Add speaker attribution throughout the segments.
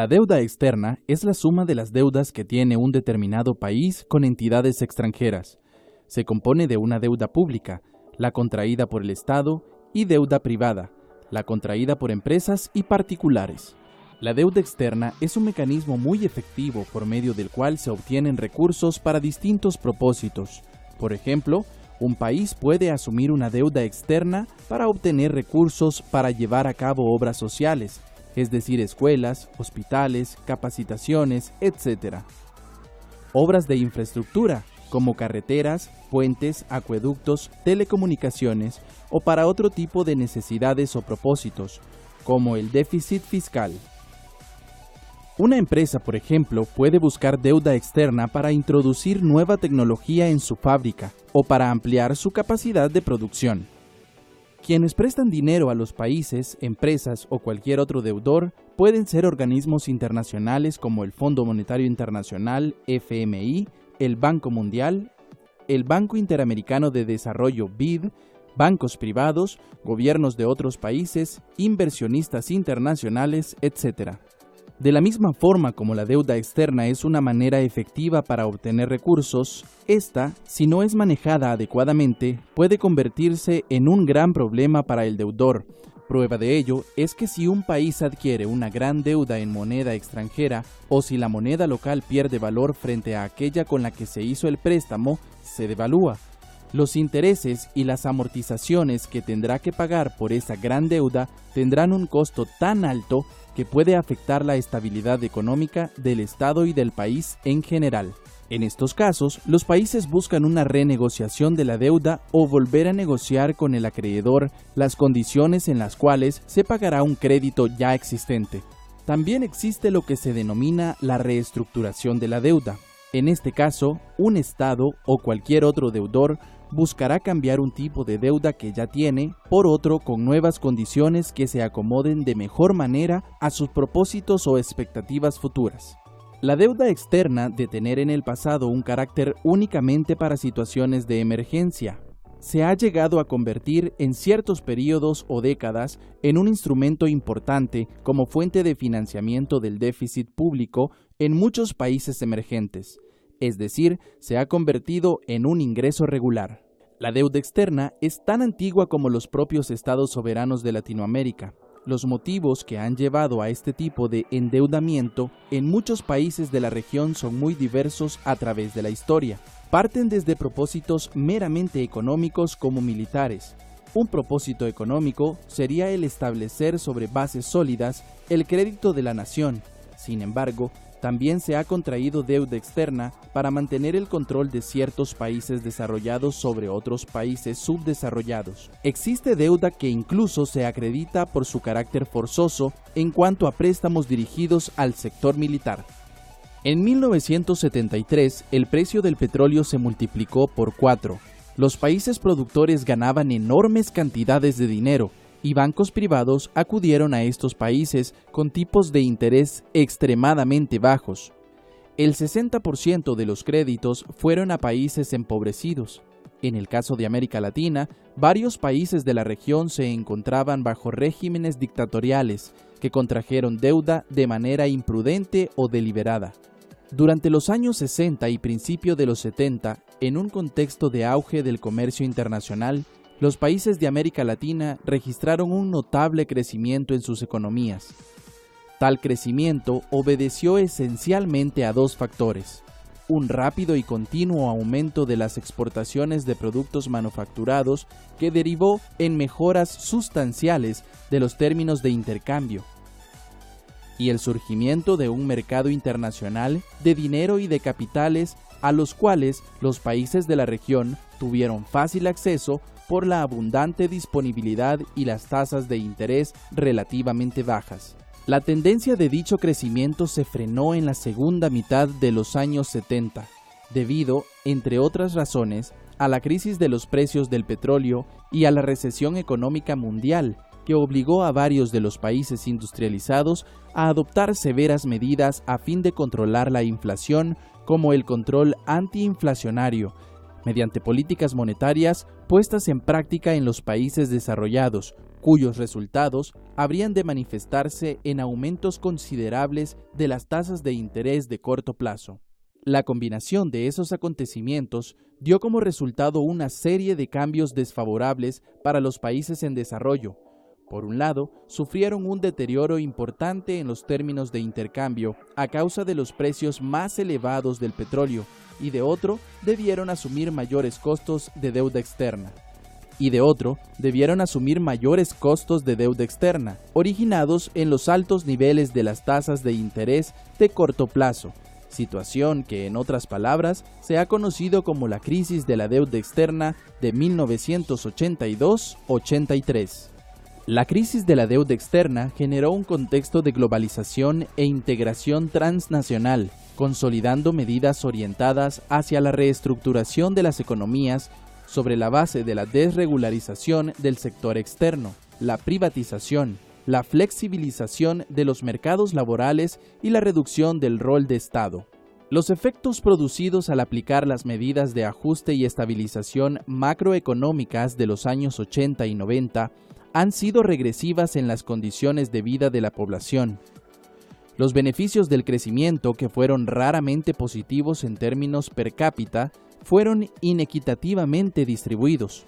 Speaker 1: La deuda externa es la suma de las deudas que tiene un determinado país con entidades extranjeras. Se compone de una deuda pública, la contraída por el Estado, y deuda privada, la contraída por empresas y particulares. La deuda externa es un mecanismo muy efectivo por medio del cual se obtienen recursos para distintos propósitos. Por ejemplo, un país puede asumir una deuda externa para obtener recursos para llevar a cabo obras sociales, es decir, escuelas, hospitales, capacitaciones, etc. Obras de infraestructura, como carreteras, puentes, acueductos, telecomunicaciones, o para otro tipo de necesidades o propósitos, como el déficit fiscal. Una empresa, por ejemplo, puede buscar deuda externa para introducir nueva tecnología en su fábrica o para ampliar su capacidad de producción. Quienes prestan dinero a los países, empresas o cualquier otro deudor pueden ser organismos internacionales como el Fondo Monetario Internacional, FMI, el Banco Mundial, el Banco Interamericano de Desarrollo, BID, bancos privados, gobiernos de otros países, inversionistas internacionales, etc. De la misma forma como la deuda externa es una manera efectiva para obtener recursos, esta, si no es manejada adecuadamente, puede convertirse en un gran problema para el deudor. Prueba de ello es que si un país adquiere una gran deuda en moneda extranjera o si la moneda local pierde valor frente a aquella con la que se hizo el préstamo, se devalúa. Los intereses y las amortizaciones que tendrá que pagar por esa gran deuda tendrán un costo tan alto que puede afectar la estabilidad económica del Estado y del país en general. En estos casos, los países buscan una renegociación de la deuda o volver a negociar con el acreedor las condiciones en las cuales se pagará un crédito ya existente. También existe lo que se denomina la reestructuración de la deuda. En este caso, un Estado o cualquier otro deudor buscará cambiar un tipo de deuda que ya tiene por otro con nuevas condiciones que se acomoden de mejor manera a sus propósitos o expectativas futuras. La deuda externa de tener en el pasado un carácter únicamente para situaciones de emergencia, se ha llegado a convertir en ciertos periodos o décadas en un instrumento importante como fuente de financiamiento del déficit público en muchos países emergentes. Es decir, se ha convertido en un ingreso regular. La deuda externa es tan antigua como los propios estados soberanos de Latinoamérica. Los motivos que han llevado a este tipo de endeudamiento en muchos países de la región son muy diversos a través de la historia. Parten desde propósitos meramente económicos como militares. Un propósito económico sería el establecer sobre bases sólidas el crédito de la nación. Sin embargo, también se ha contraído deuda externa para mantener el control de ciertos países desarrollados sobre otros países subdesarrollados. Existe deuda que incluso se acredita por su carácter forzoso en cuanto a préstamos dirigidos al sector militar. En 1973, el precio del petróleo se multiplicó por 4. Los países productores ganaban enormes cantidades de dinero, y bancos privados acudieron a estos países con tipos de interés extremadamente bajos. El 60% de los créditos fueron a países empobrecidos. En el caso de América Latina, varios países de la región se encontraban bajo regímenes dictatoriales que contrajeron deuda de manera imprudente o deliberada. Durante los años 60 y principio de los 70, en un contexto de auge del comercio internacional, los países de América Latina registraron un notable crecimiento en sus economías. Tal crecimiento obedeció esencialmente a dos factores: un rápido y continuo aumento de las exportaciones de productos manufacturados que derivó en mejoras sustanciales de los términos de intercambio, y el surgimiento de un mercado internacional de dinero y de capitales a los cuales los países de la región tuvieron fácil acceso por la abundante disponibilidad y las tasas de interés relativamente bajas. La tendencia de dicho crecimiento se frenó en la segunda mitad de los años 70, debido, entre otras razones, a la crisis de los precios del petróleo y a la recesión económica mundial, que obligó a varios de los países industrializados a adoptar severas medidas a fin de controlar la inflación, como el control antiinflacionario, mediante políticas monetarias puestas en práctica en los países desarrollados, cuyos resultados habrían de manifestarse en aumentos considerables de las tasas de interés de corto plazo. La combinación de esos acontecimientos dio como resultado una serie de cambios desfavorables para los países en desarrollo. Por un lado, sufrieron un deterioro importante en los términos de intercambio a causa de los precios más elevados del petróleo, y de otro, debieron asumir mayores costos de deuda externa. Originados en los altos niveles de las tasas de interés de corto plazo, situación que, en otras palabras, se ha conocido como la crisis de la deuda externa de 1982-83. La crisis de la deuda externa generó un contexto de globalización e integración transnacional, consolidando medidas orientadas hacia la reestructuración de las economías sobre la base de la desregularización del sector externo, la privatización, la flexibilización de los mercados laborales y la reducción del rol de Estado. Los efectos producidos al aplicar las medidas de ajuste y estabilización macroeconómicas de los años 80 y 90 han sido regresivas en las condiciones de vida de la población. Los beneficios del crecimiento, que fueron raramente positivos en términos per cápita, fueron inequitativamente distribuidos.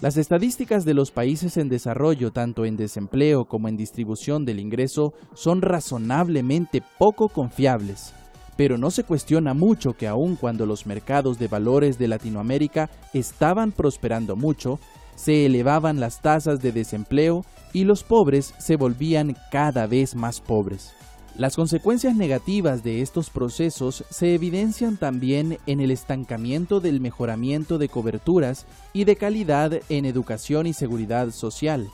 Speaker 1: Las estadísticas de los países en desarrollo, tanto en desempleo como en distribución del ingreso, son razonablemente poco confiables, pero no se cuestiona mucho que aun cuando los mercados de valores de Latinoamérica estaban prosperando mucho, se elevaban las tasas de desempleo y los pobres se volvían cada vez más pobres. Las consecuencias negativas de estos procesos se evidencian también en el estancamiento del mejoramiento de coberturas y de calidad en educación y seguridad social.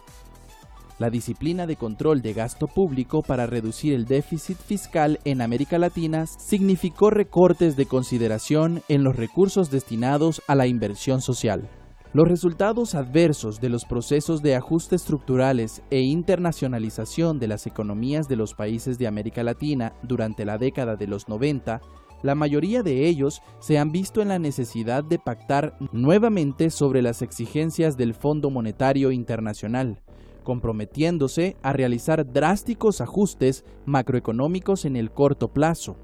Speaker 1: La disciplina de control de gasto público para reducir el déficit fiscal en América Latina significó recortes de consideración en los recursos destinados a la inversión social. Los resultados adversos de los procesos de ajuste estructurales e internacionalización de las economías de los países de América Latina durante la década de los 90, la mayoría de ellos se han visto en la necesidad de pactar nuevamente sobre las exigencias del Fondo Monetario Internacional, comprometiéndose a realizar drásticos ajustes macroeconómicos en el corto plazo,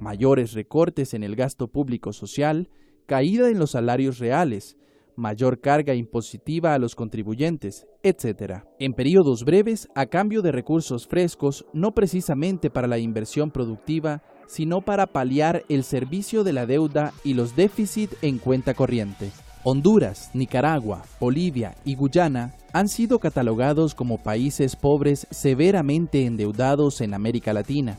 Speaker 1: mayores recortes en el gasto público social, caída en los salarios reales, mayor carga impositiva a los contribuyentes, etc. En periodos breves, a cambio de recursos frescos, no precisamente para la inversión productiva, sino para paliar el servicio de la deuda y los déficits en cuenta corriente. Honduras, Nicaragua, Bolivia y Guyana han sido catalogados como países pobres severamente endeudados en América Latina.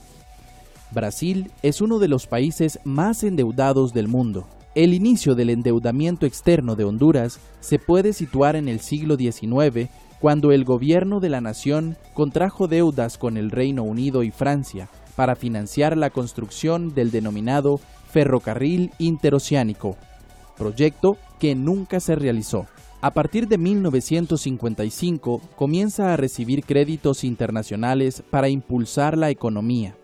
Speaker 1: Brasil es uno de los países más endeudados del mundo. El inicio del endeudamiento externo de Honduras se puede situar en el siglo XIX, cuando el gobierno de la nación contrajo deudas con el Reino Unido y Francia para financiar la construcción del denominado Ferrocarril Interoceánico, proyecto que nunca se realizó. A partir de 1955 comienza a recibir créditos internacionales para impulsar la economía.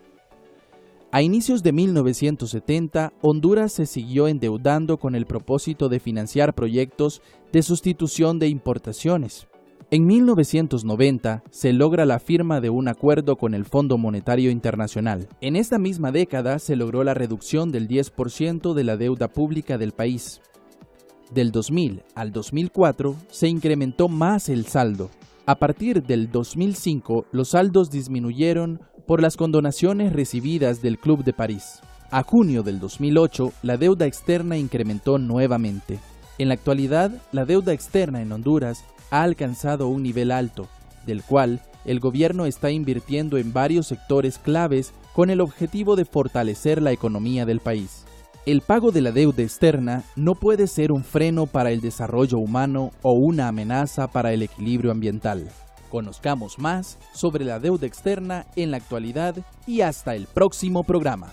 Speaker 1: A inicios de 1970, Honduras se siguió endeudando con el propósito de financiar proyectos de sustitución de importaciones. En 1990 se logra la firma de un acuerdo con el Fondo Monetario Internacional. En esta misma década se logró la reducción del 10% de la deuda pública del país. Del 2000 al 2004 se incrementó más el saldo. A partir del 2005 los saldos disminuyeron por las condonaciones recibidas del Club de París. A junio del 2008, la deuda externa incrementó nuevamente. En la actualidad, la deuda externa en Honduras ha alcanzado un nivel alto, del cual el gobierno está invirtiendo en varios sectores claves con el objetivo de fortalecer la economía del país. El pago de la deuda externa no puede ser un freno para el desarrollo humano o una amenaza para el equilibrio ambiental. Conozcamos más sobre la deuda externa en la actualidad y hasta el próximo programa.